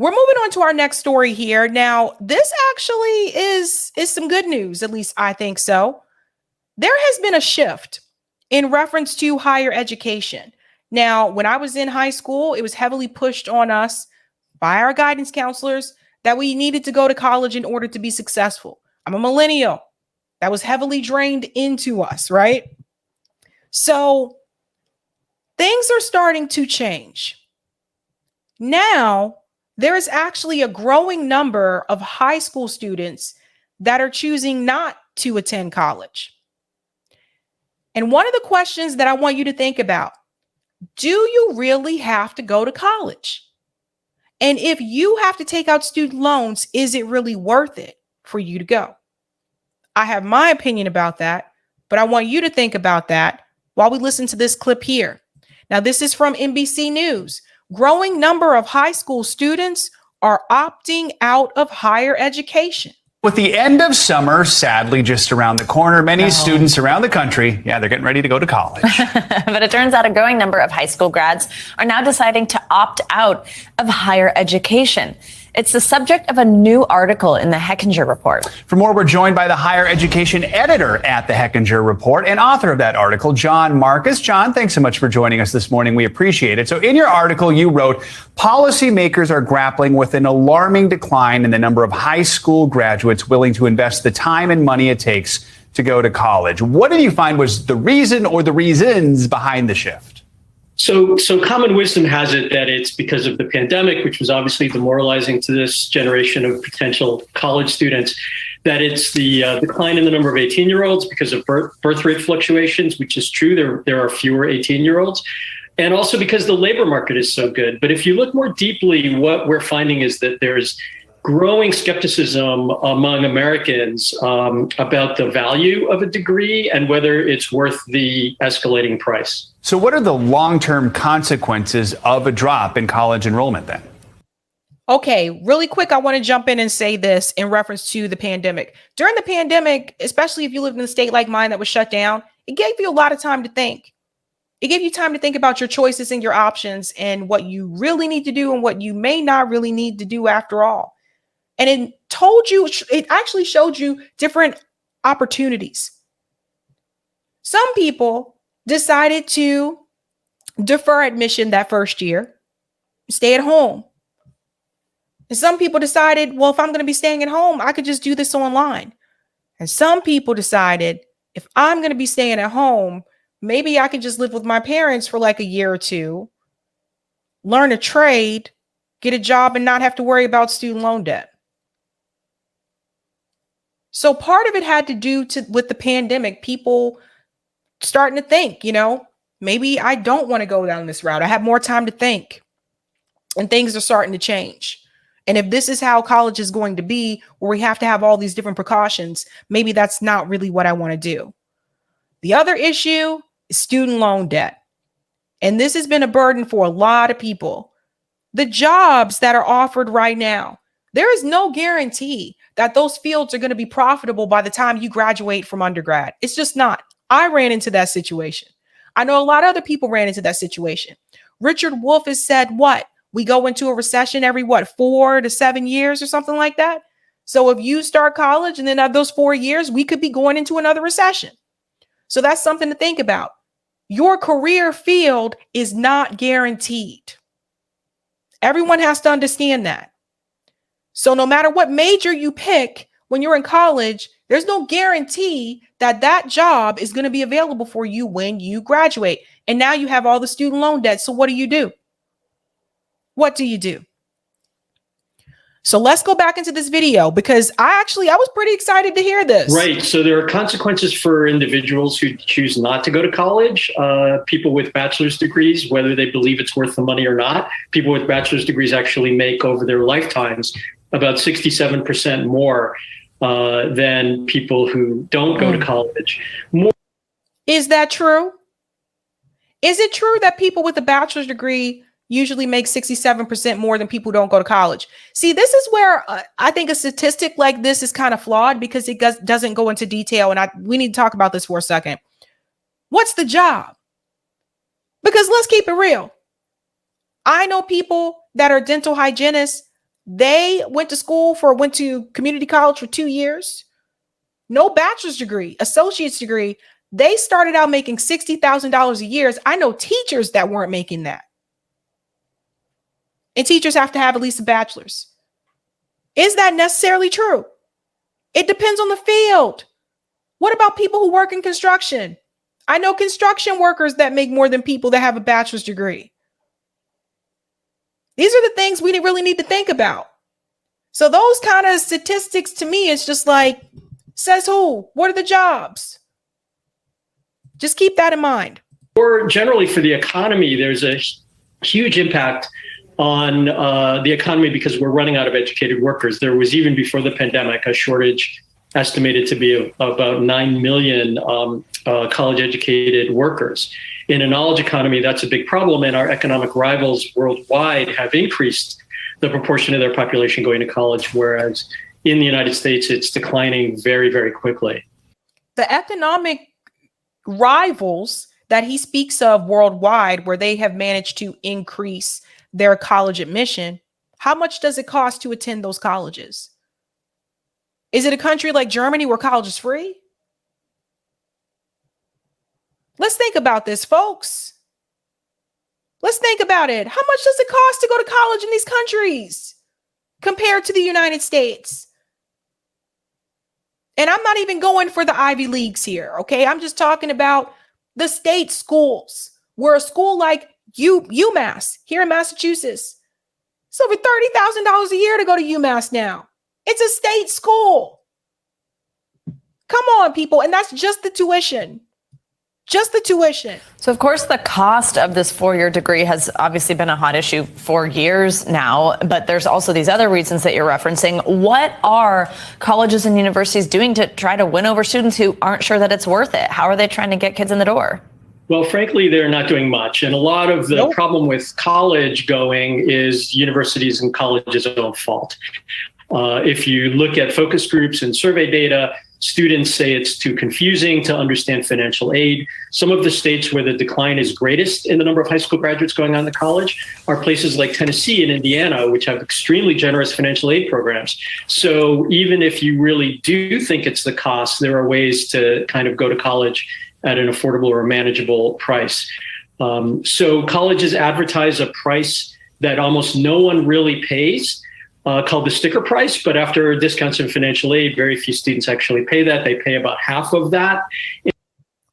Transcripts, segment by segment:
we're moving on to our next story here. Now, this actually is some good news, at least I think so. There has been a shift in reference to higher education. Now, when I was in high school, it was heavily pushed on us by our guidance counselors that we needed to go to college in order to be successful. I'm a millennial. That was heavily drained into us, right? So things are starting to change. Now, there is actually a growing number of high school students that are choosing not to attend college. And one of the questions that I want you to think about, do you really have to go to college? And if you have to take out student loans, is it really worth it for you to go? I have my opinion about that, but I want you to think about that while we listen to this clip here. Now, this is from NBC News. Growing number of high school students are opting out of higher education. With the end of summer sadly just around the corner, many students around the country, they're getting ready to go to college. But it turns out a growing number of high school grads are now deciding to opt out of higher education. It's the subject of a new article in the Hechinger Report. For more, we're joined by the higher education editor at the Hechinger Report and author of that article, John Marcus. John, thanks so much for joining us this morning. We appreciate it. So in your article, you wrote, policymakers are grappling with an alarming decline in the number of high school graduates willing to invest the time and money it takes to go to college. What did you find was the reason or the reasons behind the shift? So common wisdom has it that it's because of the pandemic, which was obviously demoralizing to this generation of potential college students, that it's the decline in the number of 18-year-olds because of birth rate fluctuations, which is true. There are fewer 18-year-olds. And also because the labor market is so good. But if you look more deeply, what we're finding is that there's growing skepticism among Americans about the value of a degree and whether it's worth the escalating price. So what are the long-term consequences of a drop in college enrollment then? Okay, really quick, I want to jump in and say this in reference to the pandemic. During the pandemic, especially if you lived in a state like mine that was shut down, it gave you a lot of time to think. It gave you time to think about your choices and your options and what you really need to do and what you may not really need to do after all. And it actually showed you different opportunities. Some people decided to defer admission that first year, stay at home. And some people decided, well, if I'm going to be staying at home, I could just do this online. And some people decided, if I'm going to be staying at home, maybe I could just live with my parents for like a year or two, learn a trade, get a job, and not have to worry about student loan debt. So part of it had to do with the pandemic, people starting to think, maybe I don't want to go down this route. I have more time to think, and things are starting to change. And if this is how college is going to be, where we have to have all these different precautions, maybe that's not really what I want to do. The other issue is student loan debt. And this has been a burden for a lot of people. The jobs that are offered right now, there is no guarantee that those fields are going to be profitable by the time you graduate from undergrad. It's just not. I ran into that situation. I know a lot of other people ran into that situation. Richard Wolff has said, we go into a recession every 4 to 7 years or something like that. So if you start college and then of those 4 years, we could be going into another recession. So that's something to think about. Your career field is not guaranteed. Everyone has to understand that. So no matter what major you pick when you're in college, there's no guarantee that that job is going to be available for you when you graduate. And now you have all the student loan debt. So what do? What do you do? So let's go back into this video because I was pretty excited to hear this. Right. So there are consequences for individuals who choose not to go to college, people with bachelor's degrees, whether they believe it's worth the money or not. People with bachelor's degrees actually make over their lifetimes about 67% more than people who don't go to college. Is that true? Is it true that people with a bachelor's degree usually make 67% more than people who don't go to college? See, this is where I think a statistic like this is kind of flawed because it doesn't go into detail. And we need to talk about this for a second. What's the job? Because let's keep it real. I know people that are dental hygienists They went to community college for 2 years. No bachelor's degree, associate's degree. They started out making $60,000 a year. I know teachers that weren't making that. And teachers have to have at least a bachelor's. Is that necessarily true? It depends on the field. What about people who work in construction? I know construction workers that make more than people that have a bachelor's degree. These are the things we really need to think about. So those kind of statistics to me, it's just like, says who? What are the jobs? Just keep that in mind. Or generally for the economy, there's a huge impact on the economy because we're running out of educated workers. There was, even before the pandemic, a shortage estimated to be about 9 million college educated workers. In a knowledge economy, that's a big problem. And our economic rivals worldwide have increased the proportion of their population going to college, whereas in the United States, it's declining very, very quickly. The economic rivals that he speaks of worldwide, where they have managed to increase their college admission, how much does it cost to attend those colleges? Is it a country like Germany where college is free? Let's think about this, folks. Let's think about it. How much does it cost to go to college in these countries compared to the United States? And I'm not even going for the Ivy Leagues here, okay? I'm just talking about the state schools, where a school like UMass here in Massachusetts, it's over $30,000 a year to go to UMass now. It's a state school. Come on, people. And that's just the tuition. Just the tuition. So, of course, the cost of this four-year degree has obviously been a hot issue for years now, but there's also these other reasons that you're referencing. What are colleges and universities doing to try to win over students who aren't sure that it's worth it? How are they trying to get kids in the door? Well, frankly, they're not doing much. And a lot of the problem with college going is universities and colleges' own fault. If you look at focus groups and survey data, students say it's too confusing to understand financial aid. Some of the states where the decline is greatest in the number of high school graduates going on to college are places like Tennessee and Indiana, which have extremely generous financial aid programs. So even if you really do think it's the cost, there are ways to kind of go to college at an affordable or manageable price. So colleges advertise a price that almost no one really pays, called the sticker price, but after discounts and financial aid, very few students actually pay that. They pay about half of that.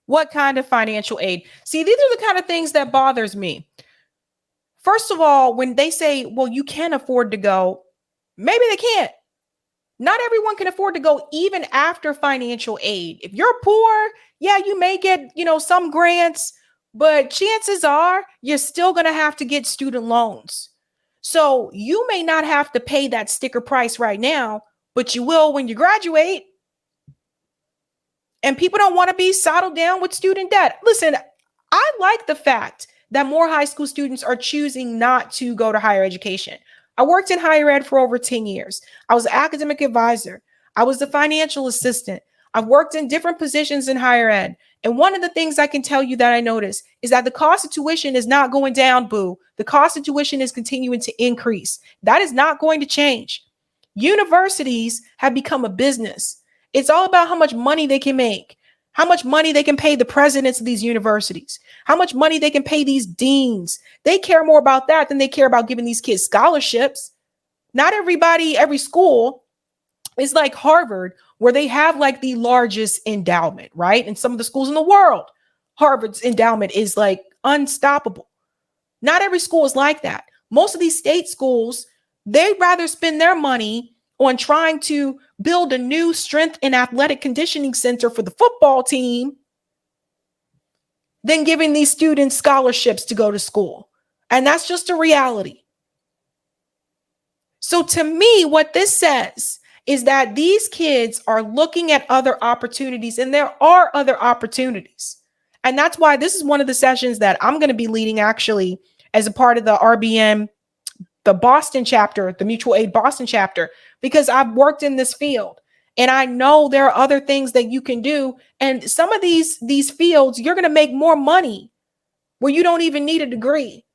What kind of financial aid? See, these are the kind of things that bothers me. First of all, when they say, well, you can't afford to go, maybe they can't. Not everyone can afford to go even after financial aid. If you're poor, yeah, you may get, some grants, but chances are you're still going to have to get student loans. So you may not have to pay that sticker price right now, but you will when you graduate. And people don't want to be saddled down with student debt. Listen, I like the fact that more high school students are choosing not to go to higher education. I worked in higher ed for over 10 years. I was an academic advisor. I was a financial assistant. I've worked in different positions in higher ed. And one of the things I can tell you that I noticed is that the cost of tuition is not going down, boo. The cost of tuition is continuing to increase. That is not going to change. Universities have become a business. It's all about how much money they can make, how much money they can pay the presidents of these universities, how much money they can pay these deans. They care more about that than they care about giving these kids scholarships. Not every school is like Harvard, where they have like the largest endowment, right? And some of the schools in the world, Harvard's endowment is like unstoppable. Not every school is like that. Most of these state schools, they'd rather spend their money on trying to build a new strength and athletic conditioning center for the football team than giving these students scholarships to go to school. And that's just a reality. So to me, what this says is that these kids are looking at other opportunities, and there are other opportunities. And that's why this is one of the sessions that I'm going to be leading actually as a part of the RBM, the Boston chapter, the Mutual Aid Boston chapter, because I've worked in this field and I know there are other things that you can do. And some of these fields, you're going to make more money where you don't even need a degree.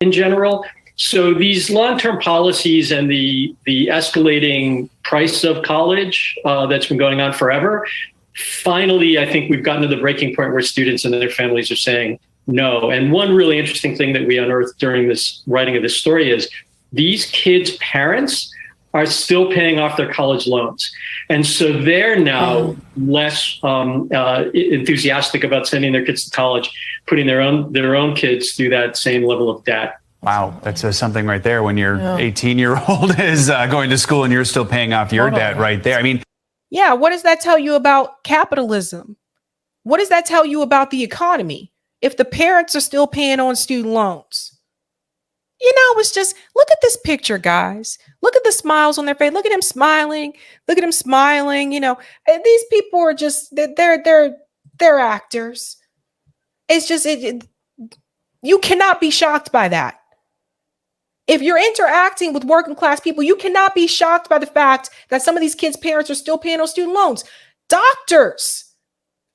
In general, So these long-term policies and the escalating price of college that's been going on forever, finally, I think we've gotten to the breaking point where students and their families are saying no. And one really interesting thing that we unearthed during this writing of this story is these kids' parents are still paying off their college loans. And so they're now less enthusiastic about sending their kids to college, putting their own kids through that same level of debt. Wow, that says something right there when your 18-year-old is going to school and you're still paying off your debt right there. I mean, yeah, what does that tell you about capitalism? What does that tell you about the economy? If the parents are still paying on student loans. You know, it's just, look at this picture, guys. Look at the smiles on their face. Look at him smiling. Look at him smiling. You know, and these people are just, they're actors. It's just, you cannot be shocked by that. If you're interacting with working class people, you cannot be shocked by the fact that some of these kids' parents are still paying on student loans. Doctors.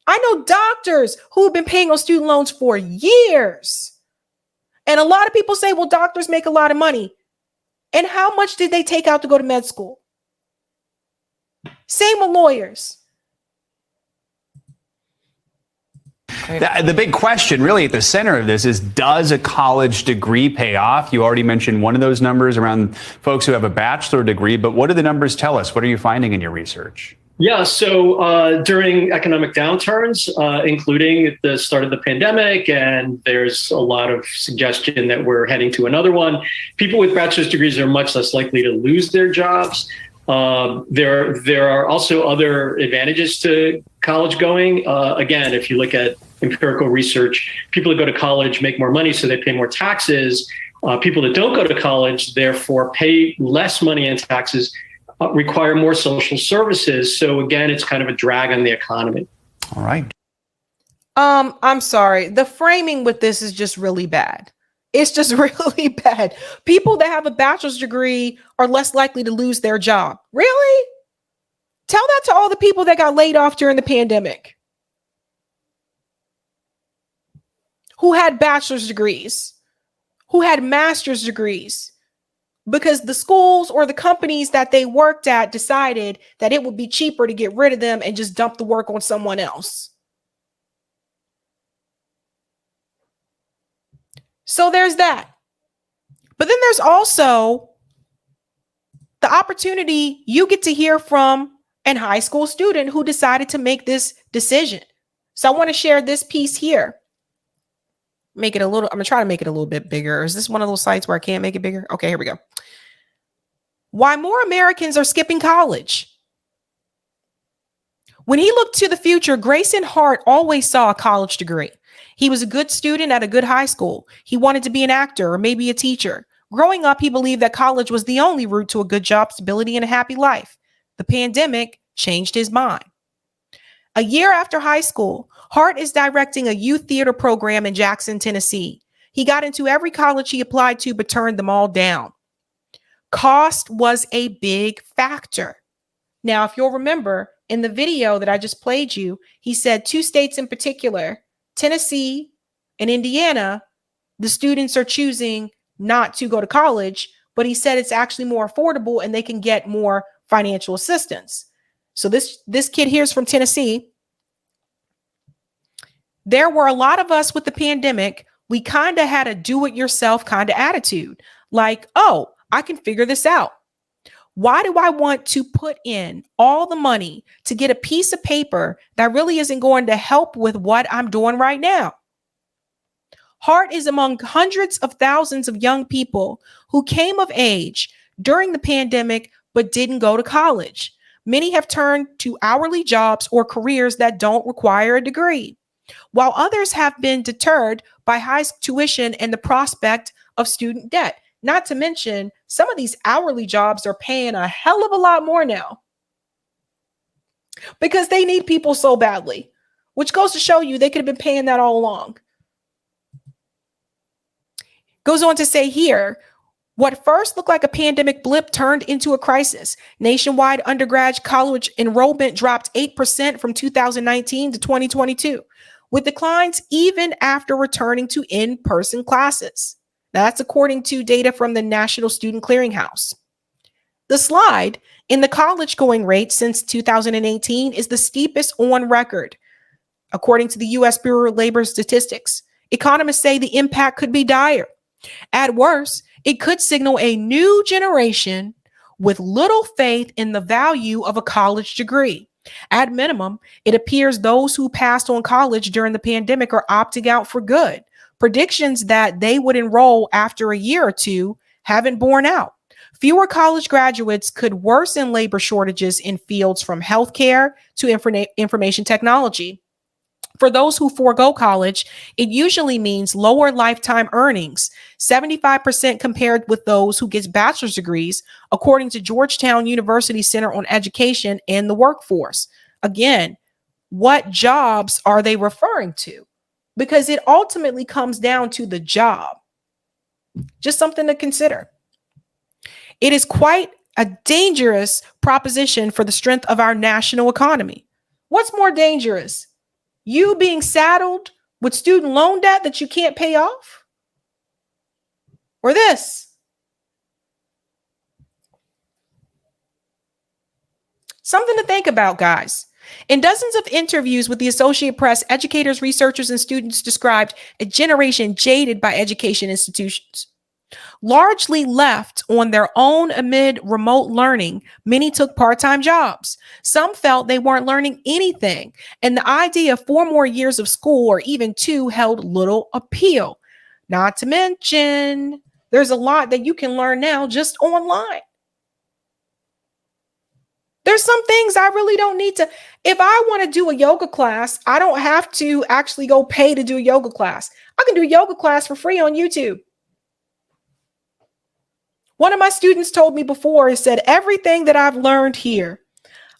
I know doctors who have been paying on student loans for years. And a lot of people say, well, doctors make a lot of money. And how much did they take out to go to med school? Same with lawyers. The big question really at the center of this is, does a college degree pay off? You already mentioned one of those numbers around folks who have a bachelor degree, but what do the numbers tell us? What are you finding in your research? Yeah, so during economic downturns, including at the start of the pandemic, and there's a lot of suggestion that we're heading to another one, people with bachelor's degrees are much less likely to lose their jobs. There are also other advantages to college going. Again, if you look at empirical research, people that go to college make more money, so they pay more taxes. People that don't go to college, therefore, pay less money in taxes, require more social services. So again, it's kind of a drag on the economy. All right. I'm sorry. The framing with this is just really bad. It's just really bad. People that have a bachelor's degree are less likely to lose their job. Really? Tell that to all the people that got laid off during the pandemic, who had bachelor's degrees, who had master's degrees, because the schools or the companies that they worked at decided that it would be cheaper to get rid of them and just dump the work on someone else. So there's that. But then there's also the opportunity you get to hear from a high school student who decided to make this decision. So I want to share this piece here. I'm going to try to make it a little bit bigger. Is this one of those sites where I can't make it bigger? Okay, here we go. Why more Americans are skipping college. When he looked to the future, Grayson Hart always saw a college degree. He was a good student at a good high school. He wanted to be an actor or maybe a teacher. Growing up, he believed that college was the only route to a good job, stability, and a happy life. The pandemic changed his mind. A year after high school, Hart is directing a youth theater program in Jackson, Tennessee. He got into every college he applied to, but turned them all down. Cost was a big factor. Now, if you'll remember in the video that I just played you, he said 2 states in particular, Tennessee and Indiana, the students are choosing not to go to college, but he said it's actually more affordable and they can get more financial assistance. So this kid here is from Tennessee. There were a lot of us with the pandemic. We kind of had a do-it-yourself kind of attitude. Like, oh, I can figure this out. Why do I want to put in all the money to get a piece of paper that really isn't going to help with what I'm doing right now? Hart is among hundreds of thousands of young people who came of age during the pandemic but didn't go to college. Many have turned to hourly jobs or careers that don't require a degree, while others have been deterred by high tuition and the prospect of student debt. Not to mention, some of these hourly jobs are paying a hell of a lot more now because they need people so badly, which goes to show you they could have been paying that all along. Goes on to say here, what first looked like a pandemic blip turned into a crisis. Nationwide undergrad college enrollment dropped 8% from 2019 to 2022, with declines even after returning to in-person classes. That's according to data from the National Student Clearinghouse. The slide in the college going rate since 2018 is the steepest on record, according to the U.S. Bureau of Labor Statistics. Economists say the impact could be dire. At worst, it could signal a new generation with little faith in the value of a college degree. At minimum, it appears those who passed on college during the pandemic are opting out for good. Predictions that they would enroll after a year or two haven't borne out. Fewer college graduates could worsen labor shortages in fields from healthcare to information technology. For those who forego college, it usually means lower lifetime earnings, 75% compared with those who get bachelor's degrees, according to Georgetown University Center on Education and the Workforce. Again, what jobs are they referring to? Because it ultimately comes down to the job. Just something to consider. It is quite a dangerous proposition for the strength of our national economy. What's more dangerous? You being saddled with student loan debt that you can't pay off? Or this? Something to think about, guys. In dozens of interviews with the Associated Press, educators, researchers, and students described a generation jaded by education institutions. Largely left on their own amid remote learning, many took part-time jobs. Some felt they weren't learning anything, and the idea of 4 more years of school or even 2 held little appeal. Not to mention, there's a lot that you can learn now just online. There's some things I really don't need to. If I want to do a yoga class, I don't have to actually go pay to do a yoga class. I can do a yoga class for free on YouTube. One of my students told me before, he said, everything that I've learned here,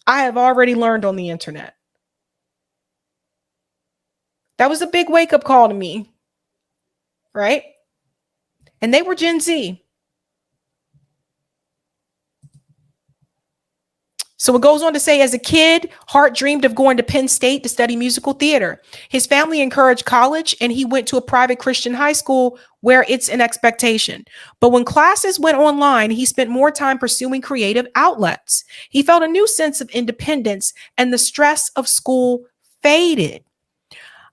I have already learned on the internet. That was a big wake-up call to me, right? And they were Gen Z. So it goes on to say, as a kid, Hart dreamed of going to Penn State to study musical theater. His family encouraged college, and he went to a private Christian high school where it's an expectation. But when classes went online, he spent more time pursuing creative outlets. He felt a new sense of independence, and the stress of school faded.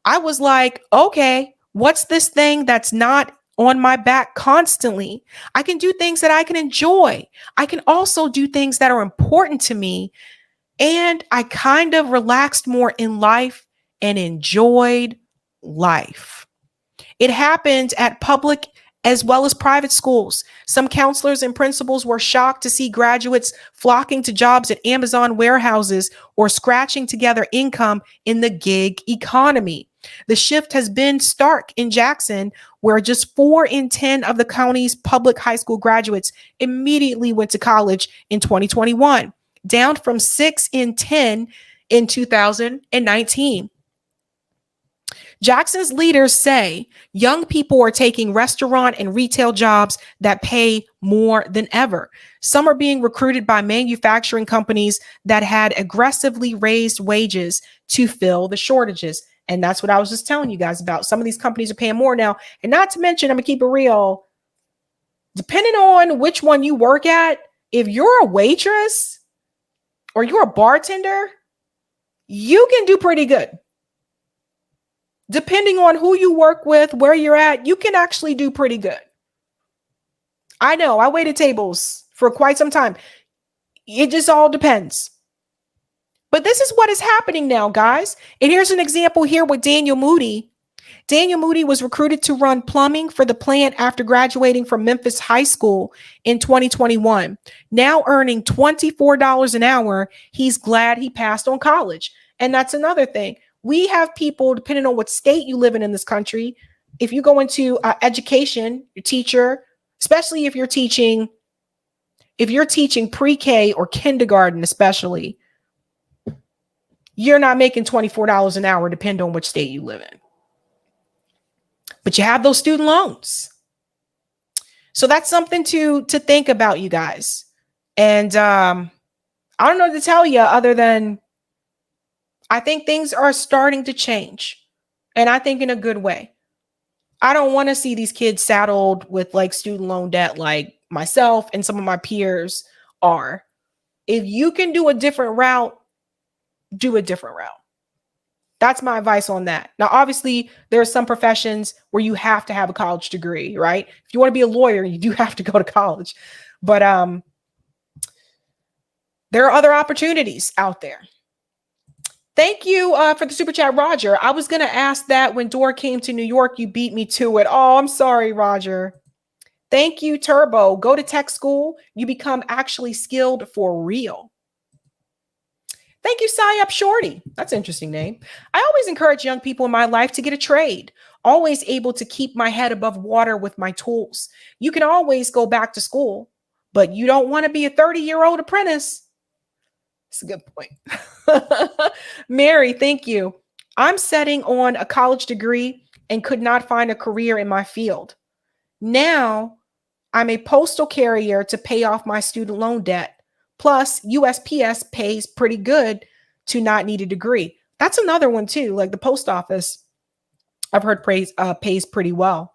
I was like, okay, what's this thing that's not on my back constantly? I can do things that I can enjoy. I can also do things that are important to me. And I kind of relaxed more in life and enjoyed life. It happened at public as well as private schools. Some counselors and principals were shocked to see graduates flocking to jobs at Amazon warehouses or scratching together income in the gig economy. The shift has been stark in Jackson, where just 4 in 10 of the county's public high school graduates immediately went to college in 2021, down from 6 in 10 in 2019. Jackson's leaders say young people are taking restaurant and retail jobs that pay more than ever. Some are being recruited by manufacturing companies that had aggressively raised wages to fill the shortages. And that's what I was just telling you guys about. Some of these companies are paying more now. And not to mention, I'm going to keep it real. Depending on which one you work at, if you're a waitress or you're a bartender, you can do pretty good. Depending on who you work with, where you're at, you can actually do pretty good. I know, I waited tables for quite some time. It just all depends. But this is what is happening now, guys. And here's an example here with Daniel Moody. Daniel Moody was recruited to run plumbing for the plant after graduating from Memphis High School in 2021. Now earning $24 an hour, he's glad he passed on college. And that's another thing. We have people, depending on what state you live in this country, if you go into education, your teacher, especially if you're teaching pre-K or kindergarten, especially, you're not making $24 an hour, depending on which state you live in. But you have those student loans. So that's something to think about, you guys. And I don't know what to tell you other than I think things are starting to change. And I think in a good way. I don't want to see these kids saddled with like student loan debt like myself and some of my peers are. If you can do a different route, do a different route. That's my advice on that. Now, obviously, there are some professions where you have to have a college degree, right? If you want to be a lawyer, you do have to go to college. But there are other opportunities out there. Thank you for the super chat, Roger. I was going to ask that when Dora came to New York, you beat me to it. Oh, I'm sorry, Roger. Thank you, Turbo. Go to tech school. You become actually skilled for real. Thank you, Sayup Shorty. That's an interesting name. I always encourage young people in my life to get a trade. Always able to keep my head above water with my tools. You can always go back to school, but you don't want to be a 30-year-old apprentice. That's a good point. Mary, thank you. I'm setting on a college degree and could not find a career in my field. Now I'm a postal carrier to pay off my student loan debt. Plus, USPS pays pretty good to not need a degree. That's another one too. Like the post office, I've heard pays pretty well.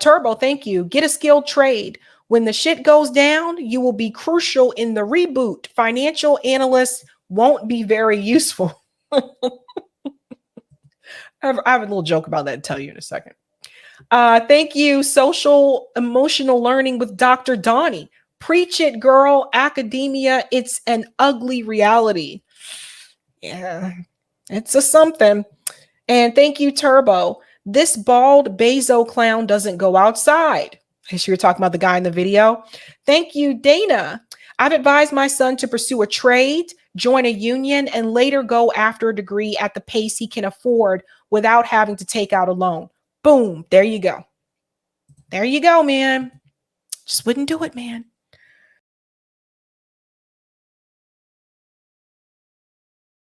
Turbo, thank you. Get a skilled trade. When the shit goes down, you will be crucial in the reboot. Financial analysts won't be very useful. I have a little joke about that to tell you in a second. Thank you. Social emotional learning with Dr. Donnie. Preach it, girl. Academia, it's an ugly reality. Yeah, it's a something. And thank you, Turbo. This bald Bezo clown doesn't go outside. You were talking about the guy in the video. Thank you, Dana. I've advised my son to pursue a trade, join a union, and later go after a degree at the pace he can afford without having to take out a loan. Boom. There you go. There you go, man. Just wouldn't do it, man.